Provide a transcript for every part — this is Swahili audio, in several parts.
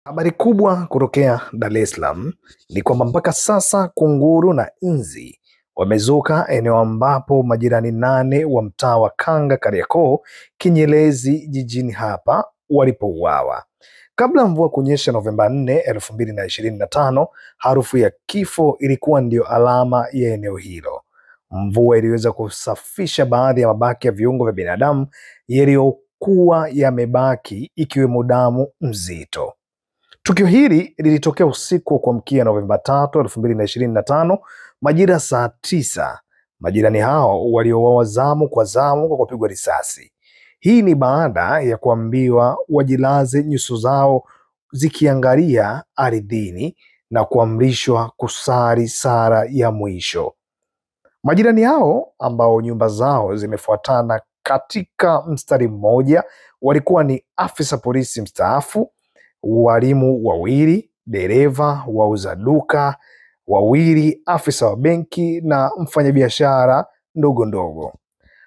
Habari kubwa kutokea Dar es Salaam ni kwamba mpaka sasa kunguru na nzi wamezuka eneo ambapo majirani 8 wa mtaa wa Kanga Kariakoo Kinyerezi jijini hapa walipouawa. Kabla mvua kunyesha Novemba 4, 2025, harufu ya kifo ilikuwa ndio alama ya eneo hilo. Mvua iliweza kusafisha baadhi ya mabaki ya viungo vya binadamu yaliyokuwa yamebaki, ikiwemo damu nzito. Tukio hili lilitokea usiku wa kuamkia Novemba 3, 2025 majira saa 9. Majirani hao waliouawa zamu kwa zamu kwa kupigwa risasi. Hii ni baada ya kuambiwa wajilaze nyuso zao zikiangalia ardhini na kuamrishwa kusali sala ya mwisho. Majirani hao ambao nyumba zao zimefuatana katika mstari mmoja walikuwa ni afisa polisi mstaafu, walimu wawili, dereva, wauza duka wawili, afisa wa benki na mfanyabiashara ndogo ndogo.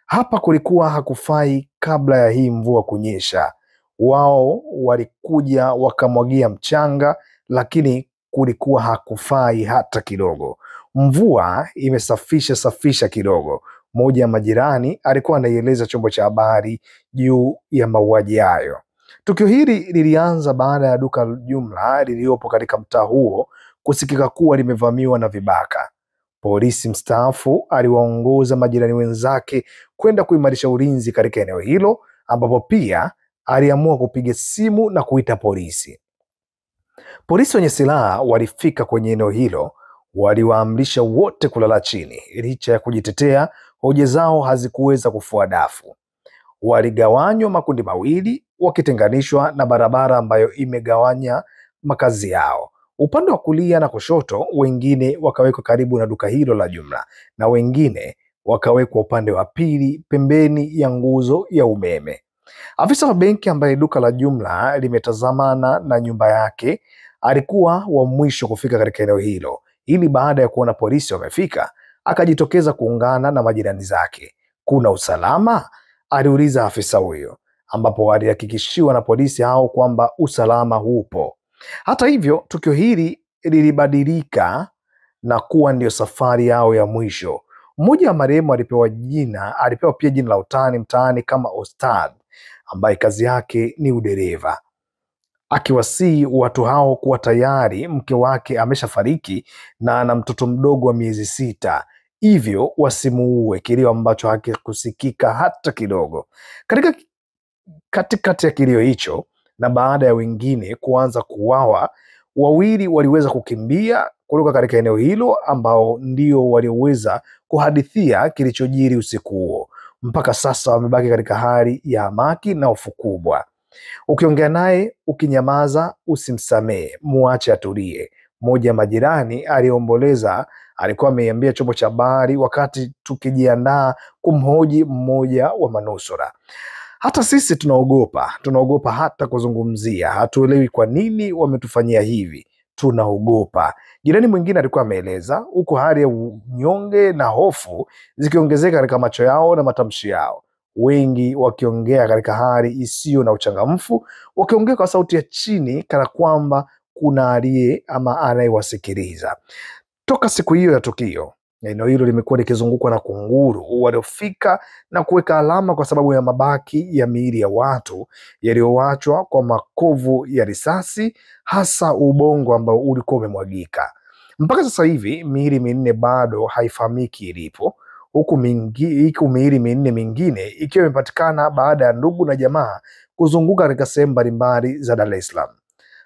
Hapa kulikuwa hakufai kabla ya hii mvua kunyesha. Wao walikuja wakamwagia mchanga, lakini kulikuwa hakufai hata kidogo. Mvua imesafisha kidogo. Mmoja ya majirani alikuwa anaieleza chombo cha habari juu ya mauaji hayo. Tukio hili lilianza baada ya duka jumla lililopo katika mtaa huo kusikika kuwa limevamiwa na vibaka. Polisi mstaafu aliwaongoza majirani wenzake kwenda kuimarisha ulinzi katika eneo hilo, ambapo pia aliamua kupiga simu na kuita polisi. Polisi wenye silaha walifika kwenye eneo hilo, waliwaamrisha wote kulala chini. Licha ya kujitetea, hoja zao hazikuweza kufua dafu. Waligawanywa makundi mawili, wakitenganishwa na barabara ambayo imegawanya makazi yao. Upande wa kulia na kushoto, wengine wakawekwa karibu na duka hilo la jumla na wengine wakawekwa upande wa pili pembeni ya nguzo ya umeme. Afisa wa benki ambaye duka la jumla limetazamana na nyumba yake alikuwa wa mwisho kufika katika eneo hilo, ili baada ya kuona polisi wamefika akajitokeza kuungana na majirani zake. Kuna usalama? Aliuliza afisa huyo, ambapo walihakikishiwa na polisi hao kwamba usalama hupo. Hata hivyo, tukio hili lilibadilika na kuwa ndio safari yao ya mwisho. Mmoja wa marehemu alipewa pia jina la utani mtaani kama Ostad, ambaye kazi yake ni udereva, akiwasihi watu hao kuwa tayari mke wake ameshafariki na ana mtoto mdogo wa miezi 6, hivyo wasimuue, kilio ambacho hakikusikika hata kidogo. Katikati ya kilio hicho na baada ya wengine kuanza kuuawa, wawili waliweza kukimbia kutoka katika eneo hilo, ambao ndio walioweza kuhadithia kilichojiri usiku huo. Mpaka sasa wamebaki katika hali ya hamaki na hofu kubwa. Ukiongea naye, ukinyamaza, usimsamehe, muache atulie. Mmoja ya majirani aliomboleza alikuwa ameiambia chombo cha habari wakati tukijiandaa kumhoji mmoja wa manusura. Hata sisi tunaogopa hata kuzungumzia, hatuelewi kwa nini wametufanyia hivi, tunaogopa. Jirani mwingine alikuwa ameeleza, huku hali ya unyonge na hofu zikiongezeka katika macho yao na matamshi yao, wengi wakiongea katika hali isiyo na uchangamfu, wakiongea kwa sauti ya chini kana kwamba kuna aliye ama anayewasikiliza. Toka siku hiyo ya tukio, eneo hilo limekuwa likizungukwa na kunguru waliofika na kuweka alama kwa sababu ya mabaki ya miili ya watu yaliyoachwa kwa makovu ya risasi, hasa ubongo ambao ulikuwa umemwagika. Mpaka sasa hivi miili 4 bado haifahamiki ilipo, huku miili 4 mingine ikiwa imepatikana baada ya ndugu na jamaa kuzunguka katika sehemu mbalimbali za Dar es Salaam.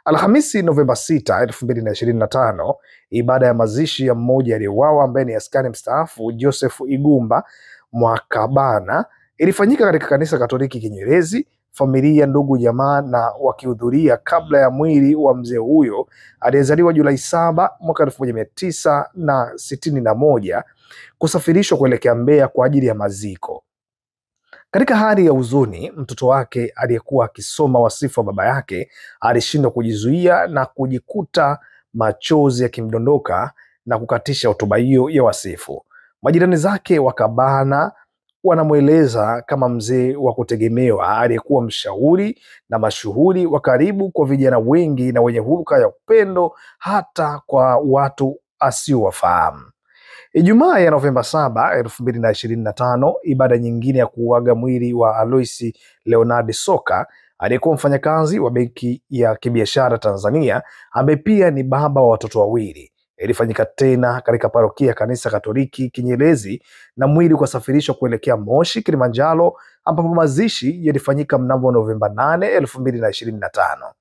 Alhamisi Novemba 6, 2025, ibada ya mazishi ya mmoja aliyeuawa ambaye ni askari mstaafu Joseph Igumba Mwakabana ilifanyika katika kanisa Katoliki Kinyerezi. Familia, ndugu, jamaa na wakihudhuria kabla ya mwili wa mzee huyo aliyezaliwa Julai 7 mwaka 1961 kusafirishwa kuelekea Mbeya kwa ajili ya maziko. Katika hali ya huzuni, mtoto wake aliyekuwa akisoma wasifu wa baba yake alishindwa kujizuia na kujikuta machozi yakimdondoka na kukatisha hotuba hiyo ya wasifu. Majirani zake wakabana wanamweleza kama mzee wa kutegemewa aliyekuwa mshauri na mashuhuri wa karibu kwa vijana wengi na wenye hulka ya upendo hata kwa watu asiowafahamu. Ijumaa ya Novemba 7, 2025, ibada nyingine ya kuuaga mwili wa Alois Leonard Soka aliyekuwa mfanyakazi wa Benki ya Kibiashara Tanzania ambaye pia ni baba wa watoto wawili ilifanyika tena katika parokia ya Kanisa Katoliki Kinyerezi, na mwili ukasafirishwa kuelekea Moshi, Kilimanjaro, ambapo mazishi yalifanyika mnamo Novemba 8, 2025.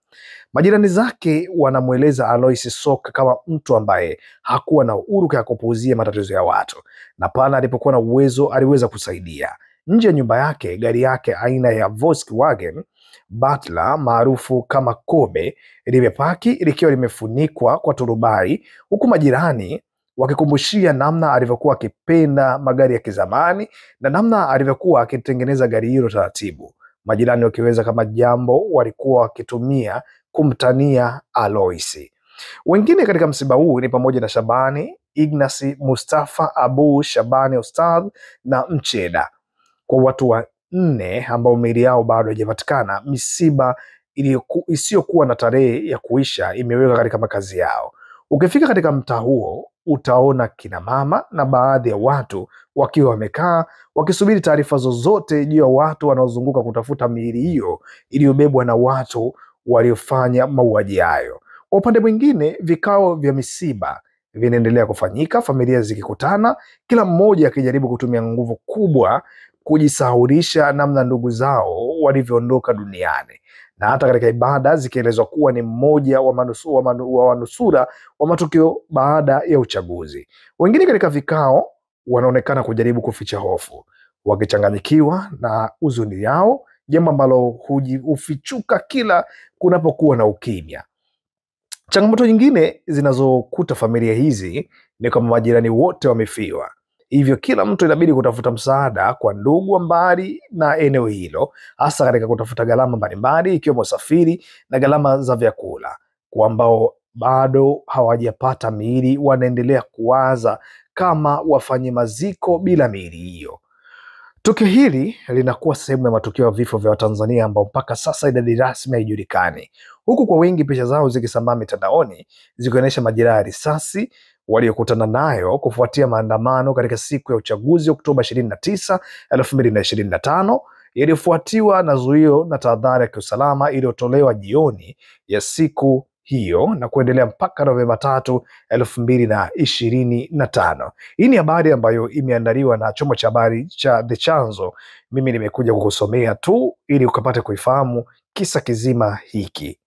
Majirani zake wanamweleza Alois Soka kama mtu ambaye hakuwa na uhuru ya kupuuzia matatizo ya watu, na pale alipokuwa na uwezo aliweza kusaidia. Nje ya nyumba yake, gari yake aina ya Volkswagen Butler maarufu kama Kobe limepaki likiwa limefunikwa kwa turubai, huku majirani wakikumbushia namna alivyokuwa akipenda magari ya kizamani na namna alivyokuwa akitengeneza gari hilo taratibu. Majirani wakiweza kama jambo walikuwa wakitumia kumtania Alois. Wengine katika msiba huu ni pamoja na Shabani Ignasi Mustafa Abu Shabani Ustadh na Mcheda. Kwa watu wanne ambao miili yao bado haijapatikana, misiba isiyokuwa na tarehe ya kuisha imeweka katika makazi yao. Ukifika katika mtaa huo utaona kina mama na baadhi ya watu wakiwa wamekaa wakisubiri taarifa zozote juu ya watu wanaozunguka kutafuta miili hiyo iliyobebwa na watu waliofanya mauaji hayo. Kwa upande mwingine, vikao vya misiba vinaendelea kufanyika, familia zikikutana, kila mmoja akijaribu kutumia nguvu kubwa kujisahulisha namna ndugu zao walivyoondoka duniani, na hata katika ibada zikielezwa kuwa ni mmoja wa manusura wa matukio baada ya uchaguzi. Wengine katika vikao wanaonekana kujaribu kuficha hofu, wakichanganyikiwa na huzuni yao, jambo ambalo hufichuka kila kunapokuwa na ukimya. Changamoto nyingine zinazokuta familia hizi ni kwamba majirani wote wamefiwa, hivyo kila mtu inabidi kutafuta msaada kwa ndugu wa mbali na eneo hilo, hasa katika kutafuta gharama mbalimbali ikiwemo usafiri na gharama za vyakula. Kwa ambao bado hawajapata miili, wanaendelea kuwaza kama wafanye maziko bila miili hiyo. Tukio hili linakuwa sehemu ya matukio ya vifo vya Watanzania ambao mpaka sasa idadi rasmi haijulikani, huku kwa wengi picha zao zikisambaa mitandaoni zikionyesha majeraha ya risasi waliokutana nayo kufuatia maandamano katika siku ya uchaguzi Oktoba 29, 2025, yaliyofuatiwa na zuio na tahadhari ya kiusalama iliyotolewa jioni ya siku hiyo na kuendelea mpaka Novemba 3, 2025. Hii ni habari ambayo imeandaliwa na chombo cha habari cha The Chanzo. Mimi nimekuja kukusomea tu ili ukapate kuifahamu kisa kizima hiki.